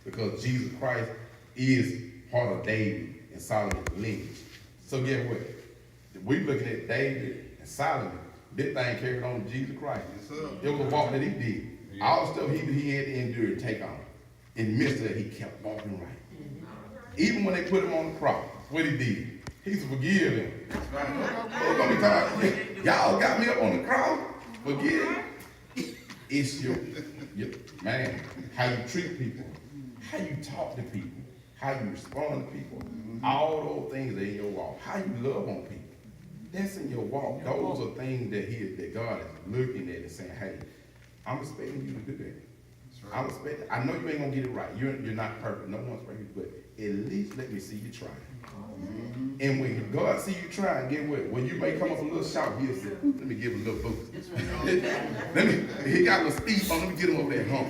because Jesus Christ is part of David and Solomon's lineage. So guess what? We looking at David and Solomon. This thing carried on to Jesus Christ. Yes, sir. It was a walk that he did. Yeah. All the stuff he had to endure and take on. In the midst of it, he kept walking right. Even when they put him on the cross, what he did, he used to forgive them. That's right. We're gonna be talking, y'all got me up on the cross, forgive. It's your man, how you treat people, how you talk to people, how you respond to people. All those things are in your walk. How you love on people. That's in your walk. Those are things that God is looking at and saying, hey, I'm expecting you to do that. Right. I'm expecting. I know you ain't gonna get it right. You're not perfect. No one's perfect, but at least let me see you try. Mm-hmm. And when God see you try, get what? When you may come up a little short, he'll say, let me give him a little boost. He got a little speed on. Let me get him over there hump.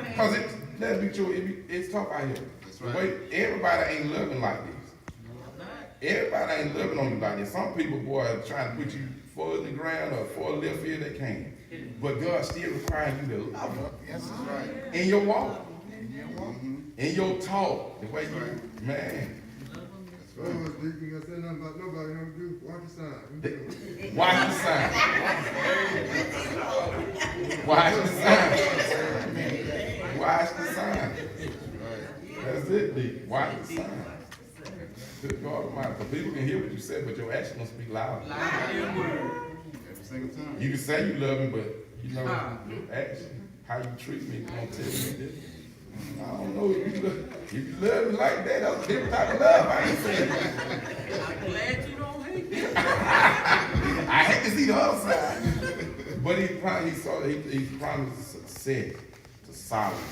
Because let's be true. It's tough out here. That's right. Everybody ain't loving like this. Everybody ain't loving on you like this. Some people, boy, are trying to put you further in the ground or further left field they can. But God still requires you to love Him. Yes, that's right. In your walk. In your talk. The way you, man. You gonna say nothing about nobody gonna do. Watch the sign. Watch the sign. Watch the sign. Watch the sign. That's it, D. Watch the sign. Good God Almighty. Because people can hear what you said, but your action must speak loud. Every single time. You can say you love me, but you know your action, how you treat me, gonna tell me this. I don't know if you love me like that. That's a different type of love. I ain't saying that. I'm glad you don't hate me. I hate to see the other side. But he promised success to Solomon.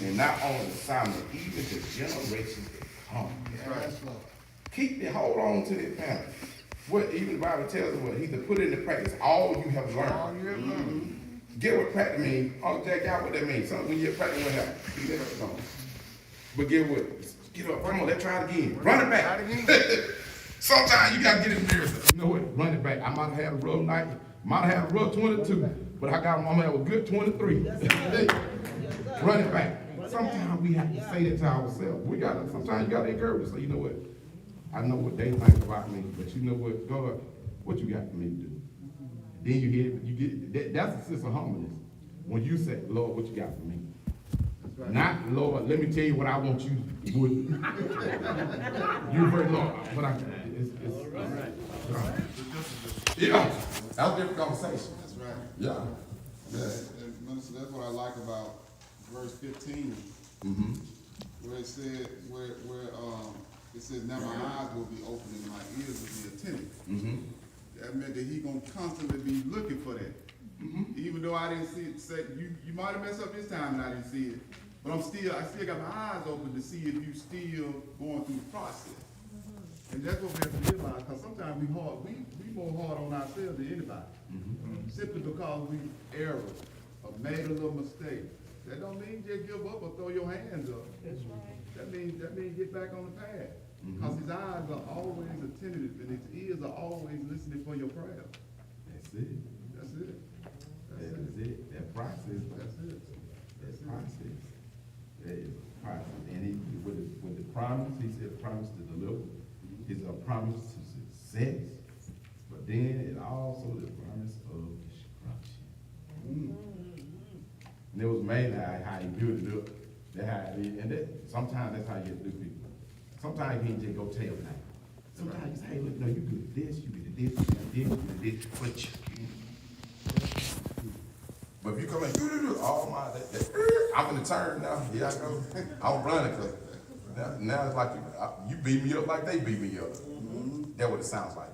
And not only to Solomon, even to generations that come. Right. Hold on to that family. What even the Bible tells us, what he to put into practice all you have learned. Get what practice means. Oh, Jack out what that means. Something when you're practicing what happens. But get what? Get up. Come on, let's try it again. Run it back. Sometimes you gotta get it serious. You know what? Run it back. I might have had a rough night. Might have had a rough 22, but I'm gonna have a good 23. Run it back. Sometimes we have to say that to ourselves. Sometimes you gotta encourage us. Say, you know what? I know what they think about me, but you know what, God, what you got for me to do? Then you get that's a sense of humbleness. When you say, Lord, what you got for me? Right. Not, Lord, let me tell you what I want you to do. You heard, Lord, what I it's right. Yeah, that's a different conversation. That's right. Yeah. Minister, that's what I like about verse 15, where it said, it says, now my eyes will be open and my ears will be attentive. That meant that he's gonna constantly be looking for that. Even though I didn't see it, you might have messed up this time and I didn't see it, but I still got my eyes open to see if you still going through the process. And that's what we have to realize, because sometimes we more hard on ourselves than anybody. Simply because we erred or made a little mistake. That don't mean just give up or throw your hands up. That's right. That means get back on the path. Because his eyes are always attentive and his ears are always listening for your prayer. That's it. That's it. That is it. That process. That's it. That process. That is a process. And with the promise, he said promise to deliver. It's a promise to success. But then it also the promise of destruction. And it was amazing how he built it up. Sometimes that's how you do people. Sometimes you can't just go tell them. Sometimes you say, hey, look, no, you do this, you do this, you do this, but you. But if you come in, all my, I'm in the turn now. Here I go. I'm running because now it's like you beat me up like they beat me up. That's what it sounds like.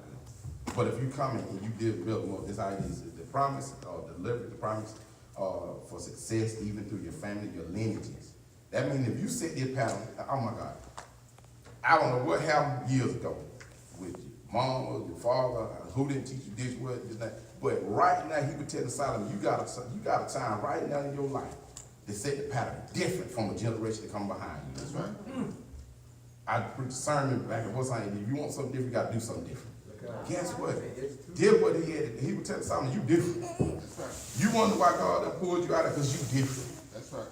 But if you come in and you build more, this idea is the promise or deliver the promise for success, even through your family, your lineages. That means if you set your pattern, oh my God, I don't know what happened years ago with your mom or your father, who didn't teach you this, what, this, that. But right now, he would tell Solomon, you got a time right now in your life to set the pattern different from a generation to come behind you. That's right. I preached a sermon back in what's saying, if you want something different, you got to do something different. Guess what? Did what he had. He would tell Solomon, you different. That's right. You wonder why God pulled you out of because you different. That's right.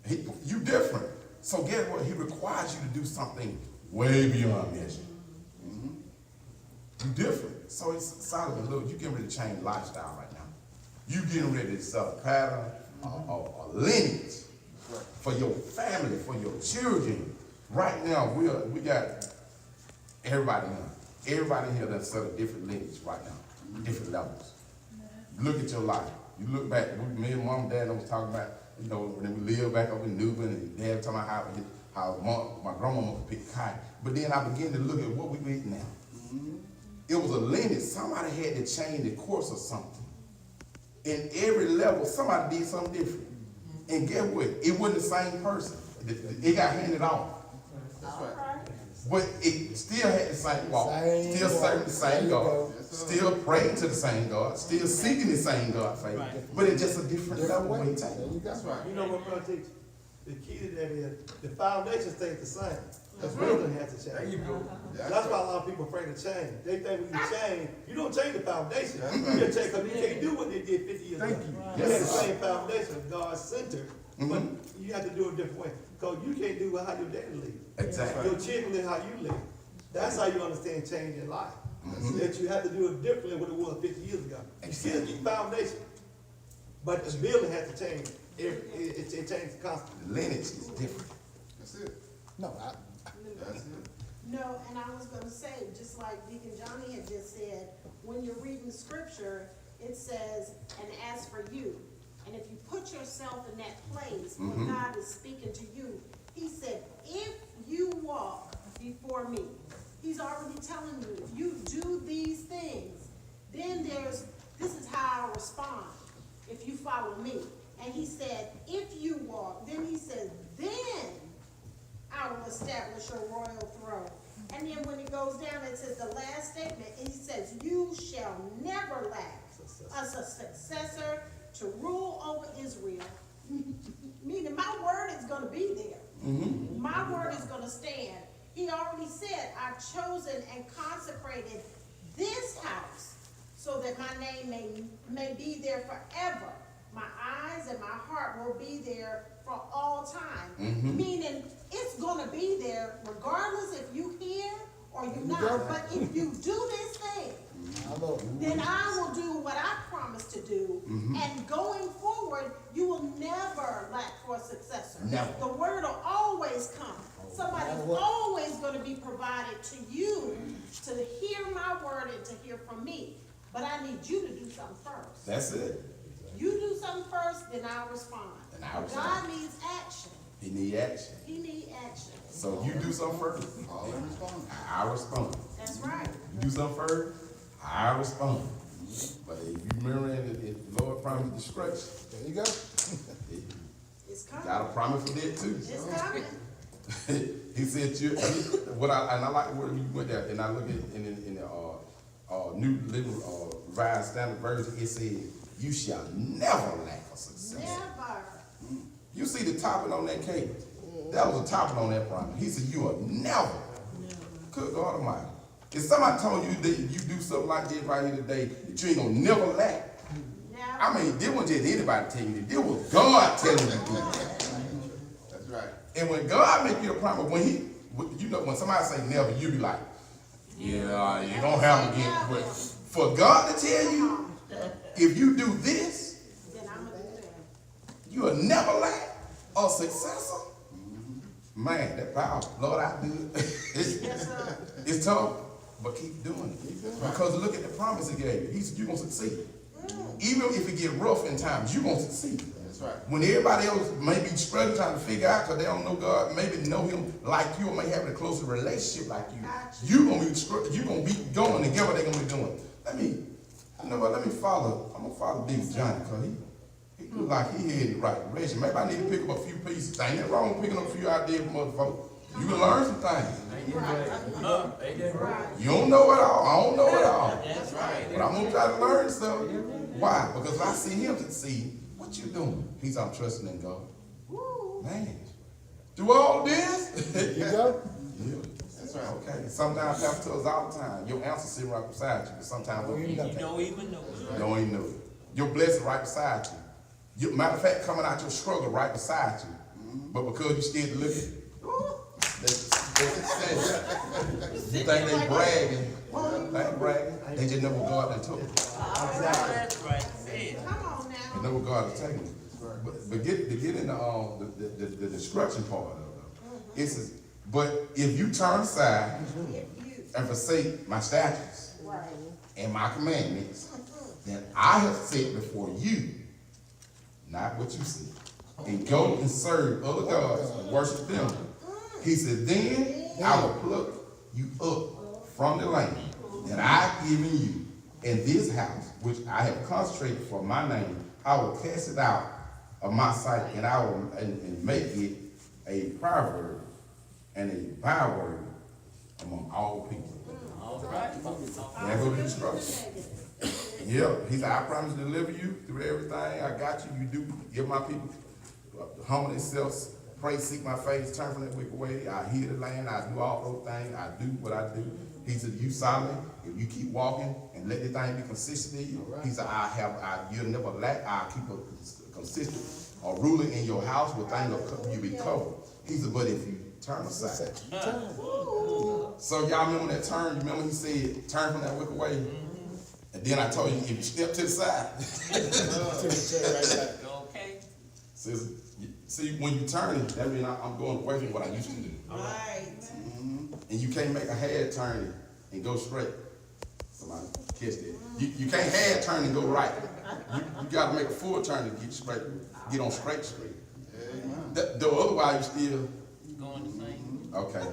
You different. So guess what? He requires you to do something way beyond measure. You different. So it's Solomon, look, you getting ready to change lifestyle right now. You getting ready to set a pattern or lineage for your family, for your children. Right now, we got everybody here. Everybody here that's set a different lineage right now, different levels. Look at your life. You look back, me and mom and dad was talking about, you know, when we lived back up in Newbern, and dad was talking about how my grandmama could pick cotton. But then I began to look at what we eat now. It was a lineage. Somebody had to change the course of something. In every level, somebody did something different. And guess what? It wasn't the same person. It got handed off. That's right. But it still had the same walk, still serving the same God, still praying to the same God, still seeking the same God faith. But it's just a different level when you take it. That's right. You know what, Brother Teacher? The key to that is the foundation stays the same. The building has to change. There you go. That's why a lot of people are afraid to change. They think when you change, you don't change the foundation. You just change because you can't do what they did 50 years ago. You have the same foundation, God's center, but you have to do it a different way. Because you can't do how your daddy lived. Exactly. Your children live how you live. That's how you understand change in life. That you have to do it differently than what it was 50 years ago. You still keep foundation, but the building has to change. It changes constantly. The lineage is different. That's it. No, That's it. No, and I was gonna say, just like Deacon Johnny had just said, when you're reading scripture, it says, and as for you, and if you put yourself in that place when God is speaking to you, he said, if you walk before me, he's already telling you, if you do these things, then this is how I respond, if you follow me. And he said, if you walk, then he says, then I will establish your royal throne. And then when it goes down, it says the last statement, he says, you shall never lack a successor to rule over Israel. Meaning my word is going to be there. My word is going to stand. He already said, I've chosen and consecrated this house so that my name may be there forever. My eyes and my heart will be there for all time. Meaning it's going to be there regardless if you hear or you not. But if you do this thing, then I will do what I promised to do. And going forward, you will never lack for a successor. Never. The word will always come. Somebody's always going to be provided to you to hear my word and to hear from me. But I need you to do something first. That's it. You do something first, then I'll respond. Then I'll respond. God needs action. He need action. He needs action. So you do something first, All in response. I respond. That's right. You do something first, I respond. But if you remember that if the Lord promised destruction, there you go. It's coming. got a promise for that too. It's coming. He said, and I like the word you went there, and I look at in the New Living Revised Standard Version, it said, you shall never lack a success. Never. You see the topping on that cake? That was a topping on that promise. He said, you will never. Good God Almighty. If somebody told you that you do something like this right here today, that you ain't gonna never lack. Never. I mean, this wasn't just anybody telling you this. This was God telling you. That's right. And when God make you a promise, when somebody say never, you be like, yeah, you don't have again. But for God to tell you, if you do this, Then I'm going to do that. you will never lack a successor. Man, that powerful. Lord, I do it. Yes, sir. It's tough, but keep doing it. Because look at the promise he gave you. He said you're going to succeed. Even if it get rough in times, you're going to succeed. That's right. When everybody else may be struggling trying to figure out because they don't know God, maybe know him like you or may have a closer relationship like you, you're going to be going to get what they're going to be doing. I'm going to follow Deacon Johnny because he look like he headed the right direction. Maybe I need to pick up a few pieces. Ain't nothing wrong with picking up a few ideas from other folks. You can learn some things. You don't know it all. I don't know it all. That's right. But I'm going to try to learn stuff. Why? Because if I see him succeed, what you doing? I'm trusting in God. Woo. Man. Do all this? There you go. Yeah. That's right. Okay. Sometimes Pastor tells us all the time, your answer sitting right beside you, but sometimes You don't even know. you don't even know it. Your blessing right beside you. Matter of fact, coming out your struggle right beside you. But because you scared to look at it, you think they bragging. They ain't bragging. They just never go out and talk. That's right. Yeah. Come on now. They never go out and take it. But get in the destruction part of it. It says, but if you turn aside If you, and forsake my statutes right. and my commandments, then I have set before you, not what you see, and go and serve other gods and worship them. He said, then I will pluck you up from the land that I have given you, in this house, which I have consecrated for my name. I will cast it out of my sight, and I will and make it a proverb and a byword among all people. All right. There go the destruction. Yep, he said, I promise to deliver you through everything. I got you. You do give my people humble themselves, pray, seek my face, turn from that wicked way. I heal the land. I do all those things. I do what I do. He said, you Solomon, if you keep walking and let the thing be consistent in you, he said, you'll never lack. I'll keep a consistent or ruling in your house with things you'll be covered. He said, but if you turn aside. So y'all remember that turn? You remember he said, turn from that wicked way? And then I told you, if you step to the side. Okay. See, when you turn it, that means I'm going away from what I used to do. Right. And you can't make a half turn and go straight. Somebody catch that. You can't half turn and go right. You got to make a full turn to get straight, get on straight street. Though otherwise you still Going the same. okay.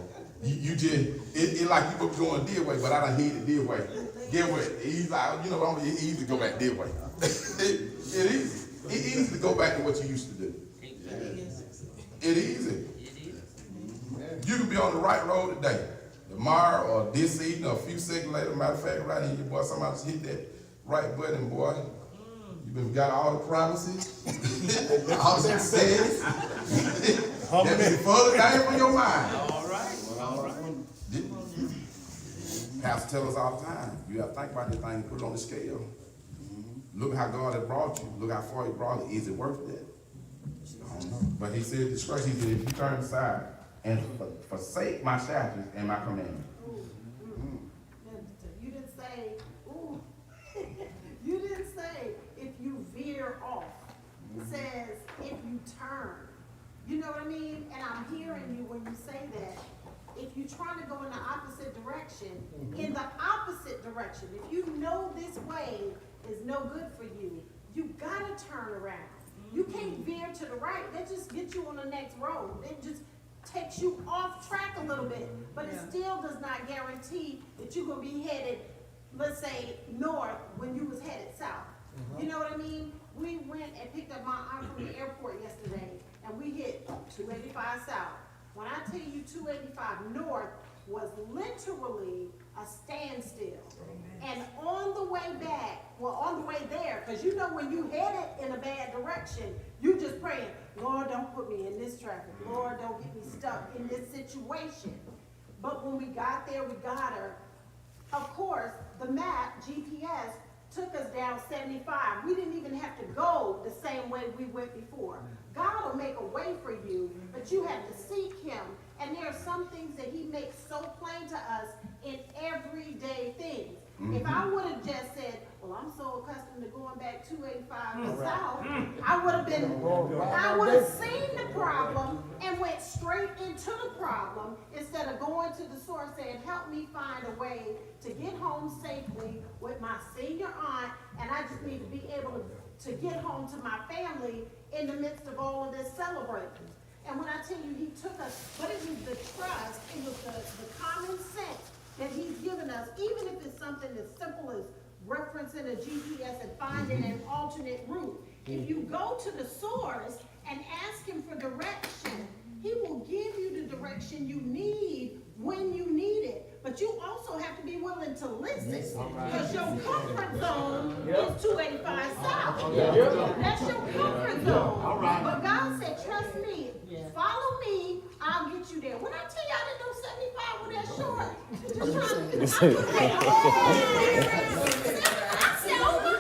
You just it like you were going this way, but I done hit it this way. Get what? He's like, you know, it's easy to go back this way. It's easy to go back to what you used to do. Exactly. It's easy. It is. You could be on the right road today. Tomorrow or this evening or a few seconds later, matter of fact, right here, boy, somebody just hit that right button, boy. You got all the promises, all the success. That be further down from your mind. All right. All right. Pastor tells us all the time, you got to think about this thing and put it on the scale. Look how God has brought you. Look how far he brought you. Is it worth that? I don't know. But he said, he said, if you turn aside and forsake my statutes and my commandments. You didn't say, ooh. You didn't say if you veer off. It says if you turn. You know what I mean? And I'm hearing you when you say that. If you're trying to go in the opposite direction, if you know this way is no good for you, you gotta turn around. You can't veer to the right. That just gets you on the next road. It just takes you off track a little bit, but it still does not guarantee that you're gonna be headed, let's say, north when you was headed south. You know what I mean? We went and picked up my aunt from the airport yesterday, and we hit 285 south. When I tell you 285 north was literally a standstill. And on the way back, well, on the way there, because you know when you headed in a bad direction, you just praying, Lord, don't put me in this traffic. Lord, don't get me stuck in this situation. But when we got there, we got her. Of course, the map, GPS, took us down 75. We didn't even have to go the same way we went before. God will make a way for you, but you have to seek him. And there are some things that he makes so plain to us in everyday things. If I would have just said, well, I'm so accustomed to going back 285 south, I would have seen the problem and went straight into the problem instead of going to the source saying, help me find a way to get home safely with my senior aunt, and I just need to be able to get home to my family in the midst of all of this celebrating. And when I tell you he took us, but it was the trust, it was the common sense that he's given us, even if it's something as simple as referencing a GPS and finding an alternate route. If you go to the source and ask him for direction, he will give you the direction you need when you need it. But you also have to be willing to listen, because your comfort zone is 285 south. That's your comfort zone. But God said, trust me, follow me, I'll get you there. When I tell you I didn't know 75 was that short, just trying I said, oh my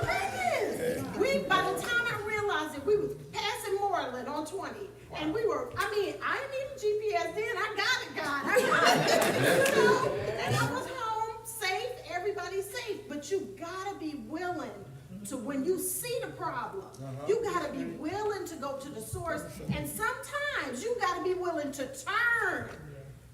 goodness. By the time I realized it, we was passing Moreland on 20, and we were, I So when you see the problem, you gotta be willing to go to the source, and sometimes you gotta be willing to turn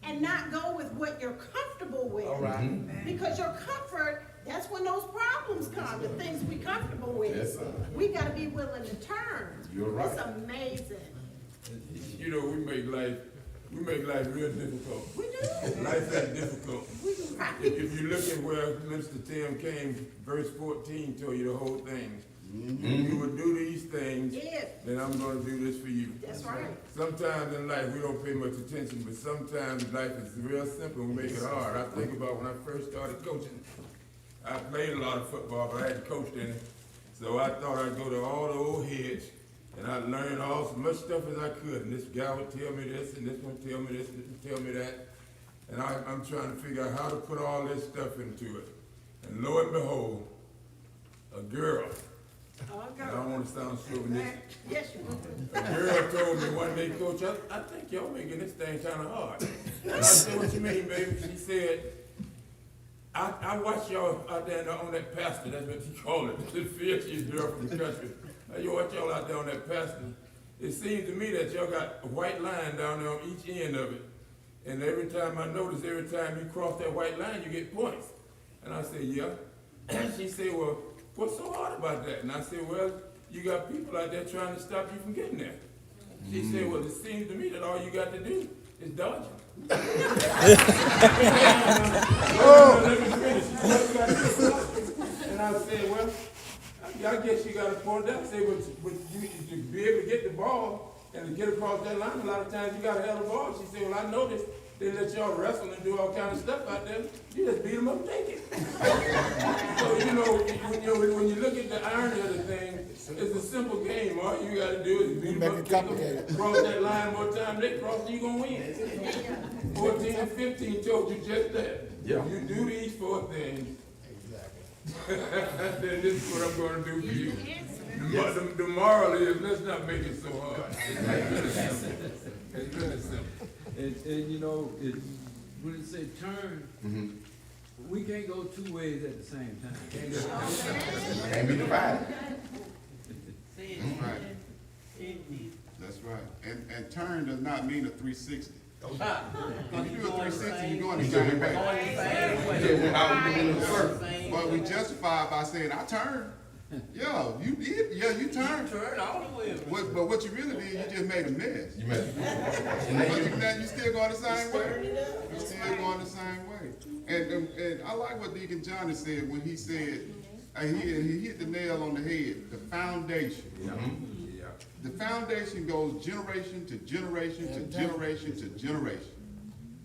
and not go with what you're comfortable with. All right. Because your comfort, that's when those problems come, the things we comfortable with. Yes, sir. We gotta be willing to turn. You're right. It's amazing. You know, we make life real difficult. We do. Life ain't difficult. We do. If you look at where Mr. Tim came, verse 14 told you the whole thing. If you would do these things, Yeah, then I'm gonna do this for you. that's right. Sometimes in life, we don't pay much attention, but sometimes life is real simple and we make it hard. I think about when I first started coaching. I played a lot of football, but I hadn't coached any. So I thought I'd go to all the old heads and I'd learn as much stuff as I could. And this guy would tell me this, and this one tell me this, and this one tell me that. And I'm trying to figure out how to put all this stuff into it. And lo and behold, a girl, Oh, and I don't want to sound chauvinistic, Yes, you will. a girl told me one day, Coach, I think y'all making this thing kind of hard. And I said, what you mean, baby? She said, I watch y'all out there on that pasture, that's what you call it, the fiercest girl from the country. You watch y'all out there on that pasture. It seems to me that y'all got a white line down there on each end of it. And every time you cross that white line, you get points. And I said, yeah. And she said, well, what's so hard about that? And I said, well, you got people out there trying to stop you from getting there. She said, well, it seems to me that all you got to do is dodge them. Let me finish. All you gotta do is dodge them. And I said, well, I guess you got a point there. I said, but you to be able to get the ball and to get across that line, a lot of times you got to have the ball. She said, well, I noticed they let y'all wrestle and do all kind of stuff out there. You just beat them up and take it. So, you know, when you look at the irony of the thing, it's a simple game. All you got to do is beat them up, kick them, cross that line more time they cross, you going to win. 14 and 15 told you just that. Yeah. You do these 4 things, then this is what I'm going to do for you. The moral is, let's not make it so hard. It's really simple. And you know, when it say turn, we can't go 2 ways at the same time. Can't be divided. Right. That's right. And turn does not mean a 360. If you do a 360, you're going the same way. Yeah, when I was doing the circle. But we justify by saying, I turned. Yeah, you did. Yeah, you turned. Turn all the way. But what you really did, you just made a mess. You made But you still going the same way. You still going the same way. And I like what Deacon Johnny said when he said, he hit the nail on the head, the foundation. The foundation goes generation to generation to generation to generation.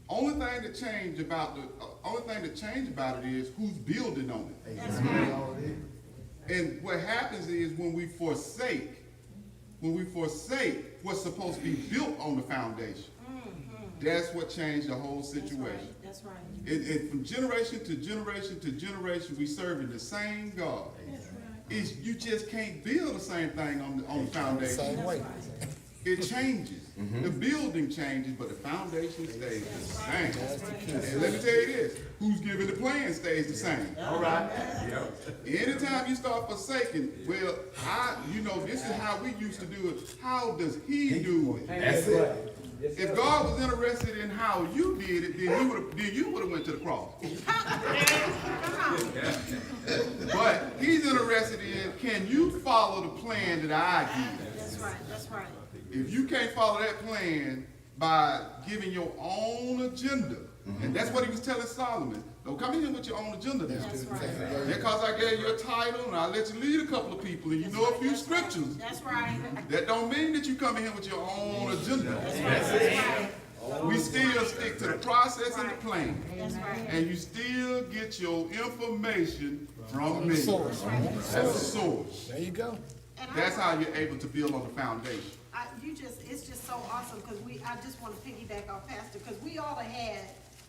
Only thing that changed about it is who's building on it. That's right. And what happens is when we forsake what's supposed to be built on the foundation, that's what changed the whole situation. That's right. And from generation to generation to generation, we serving the same God. You just can't build the same thing on the foundation. That's right. It changes. The building changes, but the foundation stays the same. And let me tell you this, who's giving the plan stays the same. All right. Anytime you start forsaking, well, this is how we used to do it. How does he do it? That's it. If God was interested in how you did it, then you would have went to the cross. But he's interested in, can you follow the plan that I give? That's right. That's right. If you can't follow that plan by giving your own agenda, and that's what he was telling Solomon, don't come in here with your own agenda now. That's right. Because I gave you a title and I let you lead a couple of people and you know a few scriptures, That's right. that don't mean that you come in here with your own agenda. That's right. We still stick to the process and the plan. That's right. And you still get your information from me. That's the source. There you go. And That's how you're able to build on the foundation. it's just so awesome, because I just want to piggyback off Pastor, because we all have had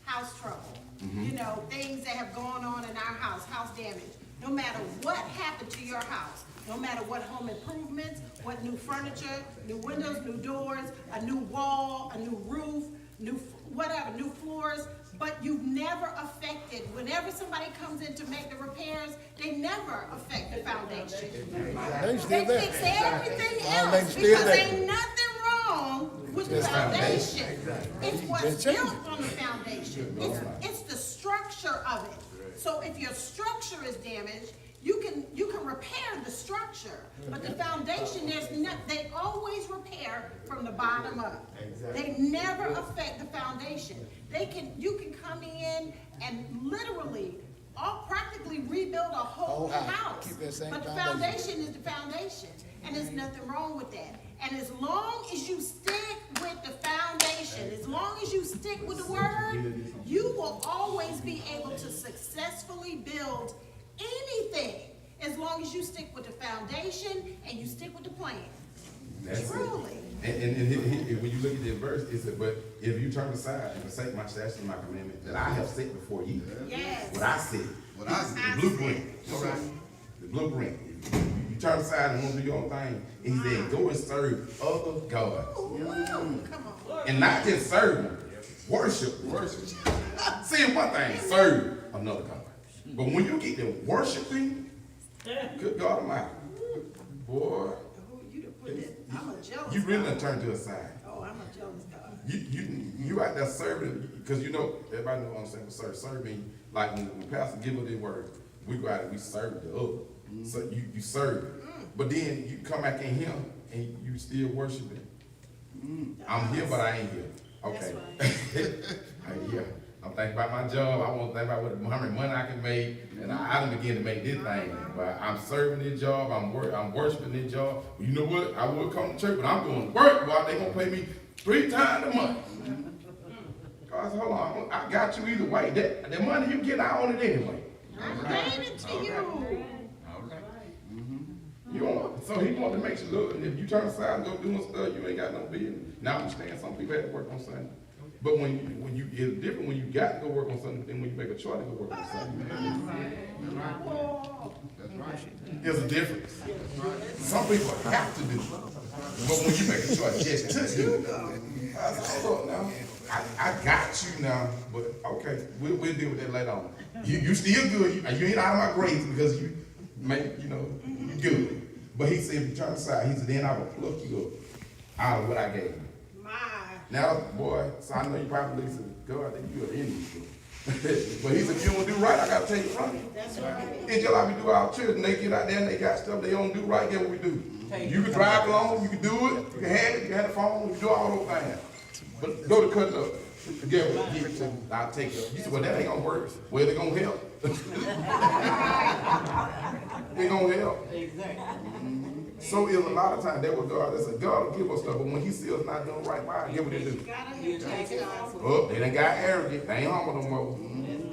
house trouble. You know, things that have gone on in our house damage. No matter what happened to your house, no matter what home improvements, what new furniture, new windows, new doors, a new wall, a new roof, new floors, but you've never affected, whenever somebody comes in to make the repairs, they never affect the foundation. They fix everything else because ain't nothing wrong with the foundation. It's what's built on the foundation. It's the structure of it. So if your structure is damaged, you can repair the structure, but the foundation, they always repair from the bottom up. They never affect the foundation. You can come in and literally practically rebuild a whole house, but the foundation is the foundation, and there's nothing wrong with that. And as long as you stick with the foundation, as long as you stick with the word, you will always be able to successfully build anything, as long as you stick with the foundation and you stick with the plan. Truly. And when you look at that verse, it said, but if you turn aside and forsake my statutes and my commandment that I have set before you, Yes. what I said, the blueprint, the blueprint. You turn aside and want to do your own thing, and he said, go and serve other gods. Come on. And not just serve them, worship. See, one thing, serve another God. But when you get to worshiping, good God Almighty, boy, I'm a jealous you really God. done turned to a side. Oh, I'm a jealous God. You out there serving, because you know, everybody know what I'm saying, serving, like when pastor give us their word, we go out and we serve the other. So you serve. But then you come back in here and you still worshiping. I'm here, but I ain't here. Okay. Yeah. I'm thinking about my job. I want to think about how much money I can make, and I done begin to make this thing. But I'm serving this job. I'm worshiping this job. You know what? I would come to church, but I'm doing work. Boy, they gonna pay me 3 times a month. God said, hold on, I got you either way. The money you get, I own it anyway. I gave it to you. You want, so he want to make you look, and if you turn aside and go doing stuff, you ain't got no business. Now I understand some people have to work on Sunday. But when you it's different when you got to go work on Sunday than when you make a choice to go work on Sunday. That's right. There's a difference. Some people have to do it. But when you make a choice just to do it, I said, hold up now. I got you now, but okay, we'll deal with that later on. You still good. You ain't out of my grace because you make, you good. But he said, if you turn aside, he said, then I will pluck you up out of what I gave you. Now, boy, so I know you probably said, God, I think you're an enemy. But he said, if you don't do right, I got to take it from you. That's right. It's just like we do our children. They get out there and they got stuff they don't do right. Guess what we do? You can drive along, you can do it, you can have it, you can have the phone, you can do all those things. But go to cut it up. Get what? I'll take it up. You said, well, that ain't gonna work. Well, they gonna help. They gonna help. Exactly. So it's a lot of times that was God. They said God will give us stuff, but when He sees us not doing right, why? Get what they do? Oh, they done got arrogant. They ain't humble no more.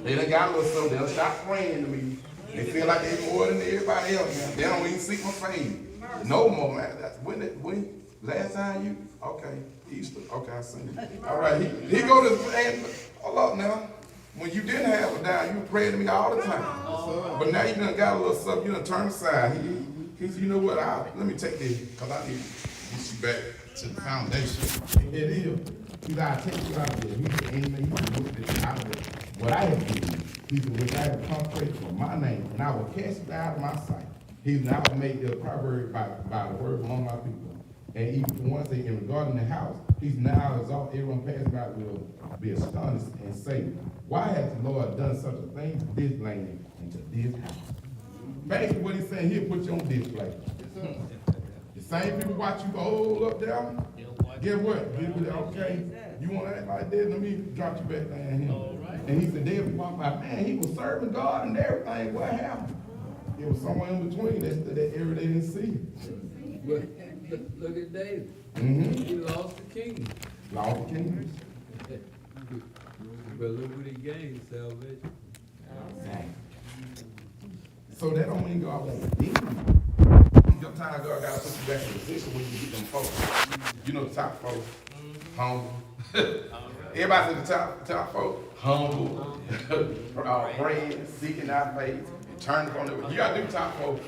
They done got a little something. They done stop praying to me. They feel like they're more than everybody else, man. They don't even seek my favor. No more, man. That's when last time you, okay, Easter, okay, I seen it. All right, he go to, hold up now. When you didn't have it down, you were praying to me all the time. But now you done got a little something, you done turned aside. He said, you know what, let me take this, because I need to get you back to the foundation. It is. He said, I'll take you out of there. He said, anything you can look at this out of it. What I have given you, he said, which I have consecrated for my name, and I will cast it out of my sight. He said, I will make the proverb by the word among my people. And even for one thing, in regarding the house, he's now exalt everyone passing by will be astonished and say, why has the Lord done such a thing to this land and to this house? Basically what he's saying, he'll put you on display. The same people watch you old up there, get what? Okay, you want to act like that? Let me drop you back down here. And he said, they'll be walking by, man, he was serving God and everything. What happened? It was somewhere in between that area they didn't see. But look at David. He lost the kingdom. Lost the kingdom. But look what he gained, salvation. So that don't mean God won't redeem you. Sometimes God got to put you back in position when you get them folks. You know the top folks, humble. Everybody said the top folks, humble, praying, seeking our faith, and turning from it. You got to do top folks.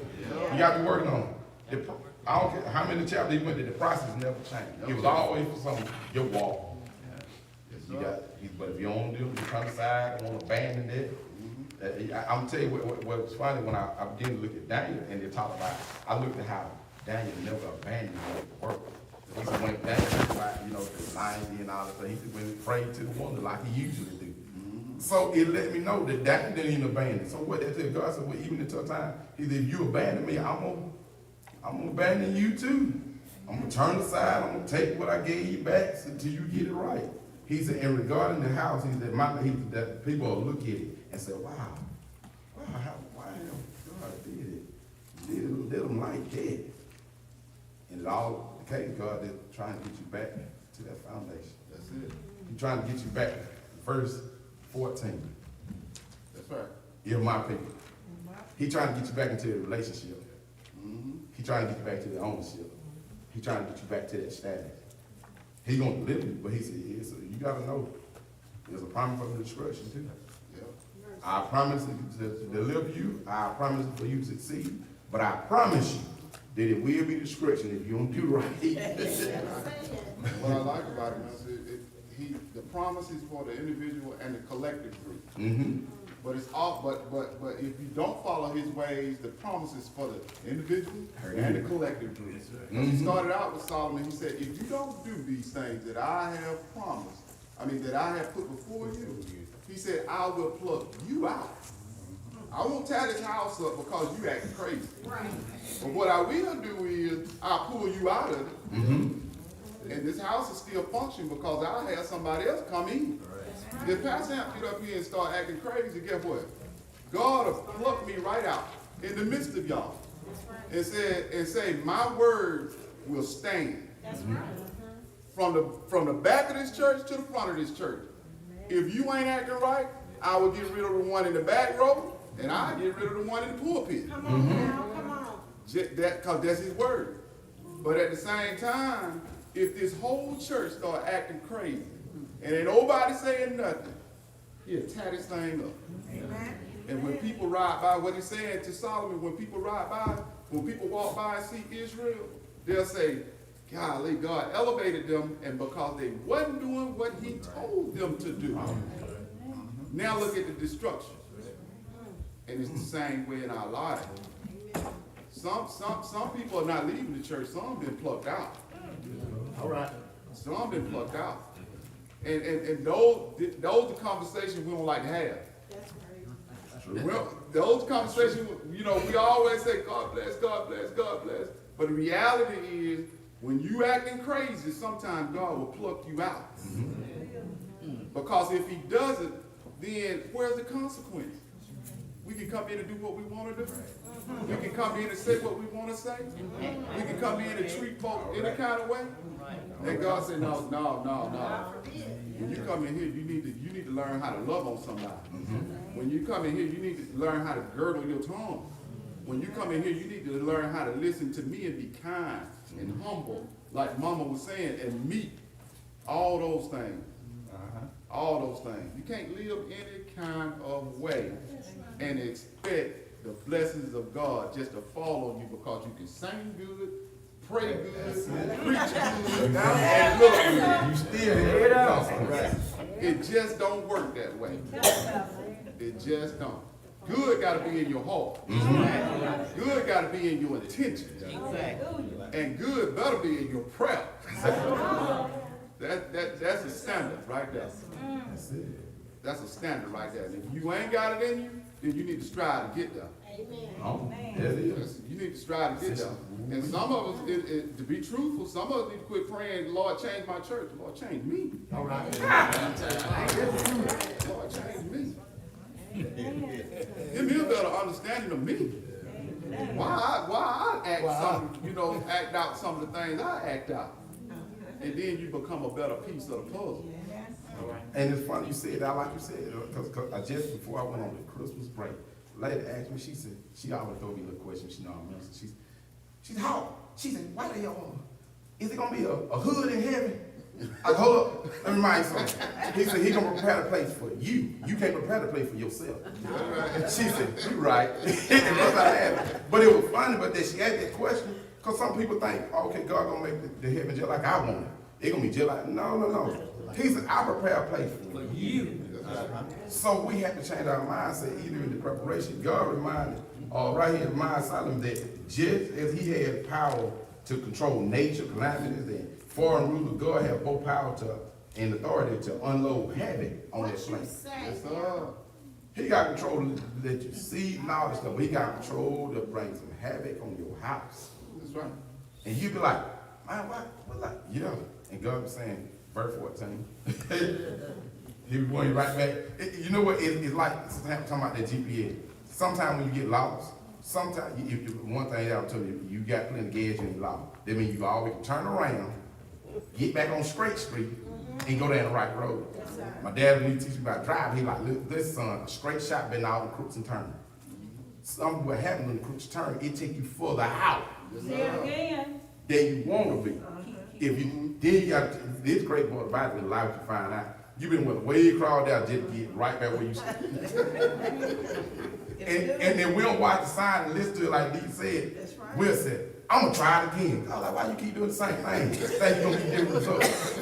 You got to be working on it. I don't care how many chapters you went through, the process never changed. It was always for something, your walk. You But if you don't do it, you turn aside, want to abandon it. I'm tell you what's funny when I began to look at Daniel and they talk about, I looked at how Daniel never abandoned the work. He said when Daniel talked about, the lions and all that stuff, he said when he prayed to the wonder like he usually do. So it let me know that Daniel didn't even abandon. So what that tell God said, well, even in tough time, he said, if you abandon me, I'm gonna abandon you too. I'm gonna turn aside, I'm gonna take what I gave you back until you get it right. He said, and regarding the house, he said, that people will look at it and say, wow, why God did them like that? And it all the case, God is trying to get you back to that foundation. That's it. He's trying to get you back to verse 14. That's right. You're my people. He's trying to get you back into the relationship. He's trying to get you back to the ownership. He's trying to get you back to that status. He's going to deliver you, but he said, so you got to know, there's a promise from the destruction too. Yep. I promise to deliver you. I promise for you to succeed. But I promise you that it will be destruction if you don't do right. What I like about it, man, the promise is for the individual and the collective group. But it's all, but if you don't follow his ways, the promise is for the individual and the collective group. He started out with Solomon. He said, if you don't do these things that I have promised, that I have put before you, he said, I will pluck you out. I won't tear this house up because you acting crazy. Right. But what I will do is I'll pull you out of it. And this house is still functioning because I'll have somebody else come in. If Pastor Hamp get up here and start acting crazy, guess what? God will pluck me right out in the midst of y'all. And say, my word will stand. That's right. From the back of this church to the front of this church. If you ain't acting right, I will get rid of the one in the back row, and I'll get rid of the one in the pulpit. Come on now, come on. Because that's his word. But at the same time, if this whole church start acting crazy, and ain't nobody saying nothing, he'll tear this thing up. Amen. And when people ride by, what he's saying to Solomon, when people ride by, when people walk by and see Israel, they'll say, golly, God elevated them, and because they wasn't doing what he told them to do. Now look at the destruction. And it's the same way in our lives. Some people are not leaving the church, some have been plucked out. All right. Some have been plucked out. And those are conversations we don't like to have. That's right. Well, those conversations, we always say, God bless, God bless, God bless. But the reality is, when you acting crazy, sometimes God will pluck you out. Because if he doesn't, then where's the consequence? We can come in and do what we want to do. We can come in and say what we want to say. We can come in and treat folk any kind of way. And God said, no. When you come in here, you need to learn how to love on somebody. When you come in here, you need to learn how to girdle your tongue. When you come in here, you need to learn how to listen to me and be kind and humble, like Mama was saying, and meek. All those things. All those things. You can't live any kind of way and expect the blessings of God just to fall on you because you can sing good, pray good, preach good, and look good. You still hear it. It just don't work that way. It just don't. Good got to be in your heart. Good got to be in your intentions. And good better be in your prayer. That's a standard right there. That's a standard right there. And if you ain't got it in you, then you need to strive to get there. Amen. It is. You need to strive to get there. And some of us, to be truthful, some of us need to quit praying, Lord, change my church. Lord, change me. All right. Lord, change me. Give me a better understanding of me. Why I act out some of the things I act out. And then you become a better piece of the puzzle. And it's funny you said that, like you said, because I just before I went on the Christmas break, lady asked me, she said, she always throw me a little question, she know I'm a minister. She's how? She said, why they is it gonna be a hood in heaven? I said, hold up, let me remind you something. He said, he gonna prepare the place for you. You can't prepare the place for yourself. She said, you right. But it was funny, but that she asked that question, because some people think, okay, God gonna make the heaven just like I want it. It gonna be just like, no. He said, I prepare a place For you. So we have to change our mindset, even in the preparation. God reminded, right here, remind Solomon that just as he had power to control nature, calamities, and foreign rulers, God had both power and authority to unload havoc on that What you planet. say? Yes, sir. He got control to let you see and all this stuff, but he got control to bring some havoc on your house. That's right. And you be like, man, what like, yeah. And God was saying, verse 14. He was going right back. You know what? It's like talking about that GPS. Sometimes when you get lost, sometimes one thing I'll tell you, you got plenty of gas, you ain't lost. That means you can always turn around, get back on straight street, and go down the right road. My dad, when he teach me about driving, he like, look, this son, a straight shot been all the crooks and turns. Something what happens when the crooks turn, it take you further out again. than you want to be. If you then you got this great part about it, life to find out. You've been with way crawled out just to get right back where you started. and then we don't watch the sign and listen to it like Dee said. That's right. We'll say, I'm gonna try it again. I was like, why you keep doing the same thing? Think you're gonna get different results.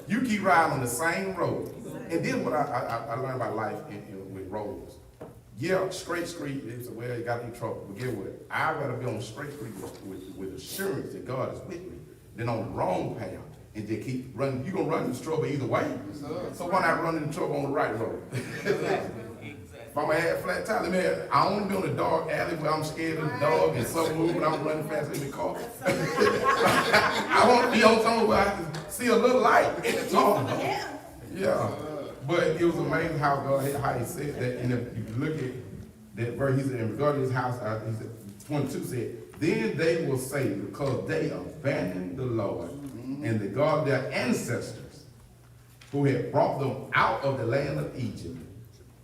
You keep riding on the same road. And then what I learned about life with roads. Yeah, straight street, it's well, you got in trouble. But get what? I'd rather be on straight street with assurance that God is with me than on the wrong path. And they keep running. You're going to run into trouble either way. So why not run into trouble on the right road? If I'm going to have flat tire, man, I don't want to be on a dark alley where I'm scared of the dog and something moving, I'm running fast in the car. I want to be on somewhere where I can see a little light in the car. Yeah. But it was amazing how he said that. And if you look at that verse, he said, in regard to his house, he said, 22 said, then they will say, because they abandoned the Lord and the God of their ancestors, who had brought them out of the land of Egypt,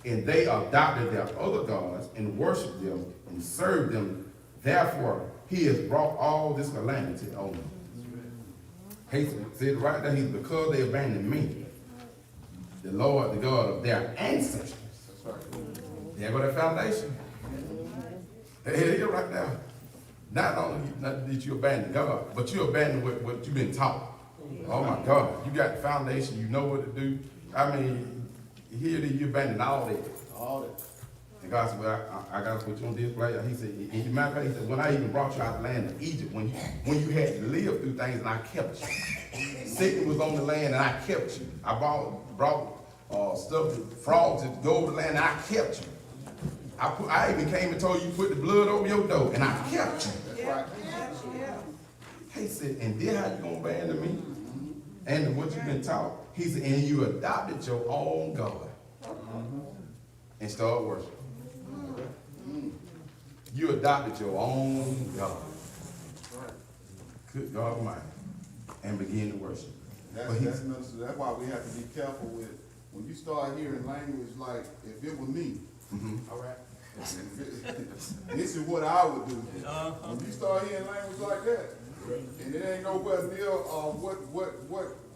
and they adopted their other gods and worshiped them and served them. Therefore, he has brought all this calamity on them. He said right there, because they abandoned me, the Lord, the God of their ancestors. There go that foundation. Here it is right now. Not only did you abandon God, but you abandoned what you've been taught. Oh my God, you got the foundation, you know what to do. I mean, here you abandoned all that. All that. And God said, well, I got to put you on display. He said, in your matter of fact, he said, when I even brought you out of the land of Egypt, when you had to live through things and I kept you. Satan was on the land and I kept you. I brought stuff, frogs that go over the land and I kept you. I even came and told you put the blood over your door, and I kept you. Right. He said, and then how you gonna abandon me? And what you've been taught? He said, and you adopted your own God and started worshiping. You adopted your own God. Good God Almighty. And begin to worship. That's why we have to be careful with, when you start hearing language like, if it were me, all right, this is what I would do. When you start hearing language like that, and it ain't nowhere near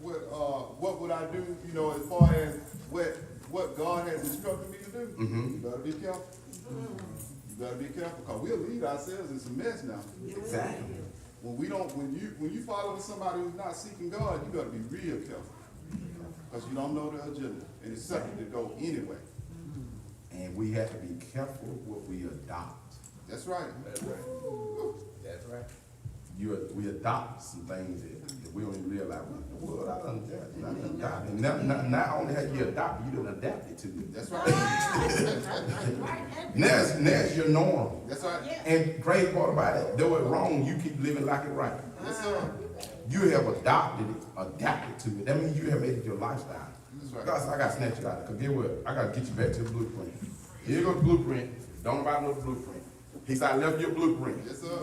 what would I do, you know, as far as what God has instructed me to do, you better be careful. You better be careful, because we'll lead ourselves in some mess now. Exactly. When you follow somebody who's not seeking God, you better be real careful. Because you don't know the agenda, and it's subject to go anyway. And we have to be careful what we adopt. That's right. That's right. That's right. We adopt some things that we don't even realize. Well, I done adopted. Not only have you adopted, you done adapted to it. That's right. Now it's your norm. That's right. And crazy part about it, though it's wrong, you keep living like it right. Yes, sir. You have adopted it, adapted to it. That means you have made it your lifestyle. That's right. God said, I got to snatch you out. Because get what? I got to get you back to the blueprint. Here goes the blueprint. Don't nobody know the blueprint. He said, I left you a blueprint. Yes, sir.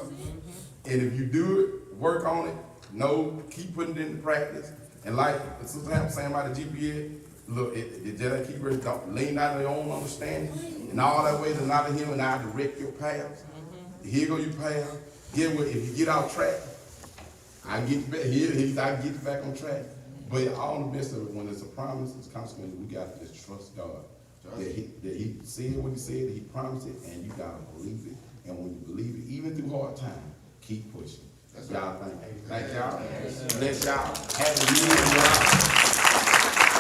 And if you do it, work on it, keep putting it into practice. And like Sister Ham saying about the GPS, look, it just keep it, don't lean out of your own understanding. And all that way to not of him and I direct your paths. Here go your path. Get what? If you get off track, I can get you back here. I can get you back on track. But all in the midst of it, when it's a promise, it's consequences. We got to just trust God. That he said what he said, that he promised it, and you got to believe it. And when you believe it, even through hard times, keep pushing. That's y'all. Thank y'all. Bless y'all. Have a good one, y'all.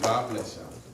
God bless y'all.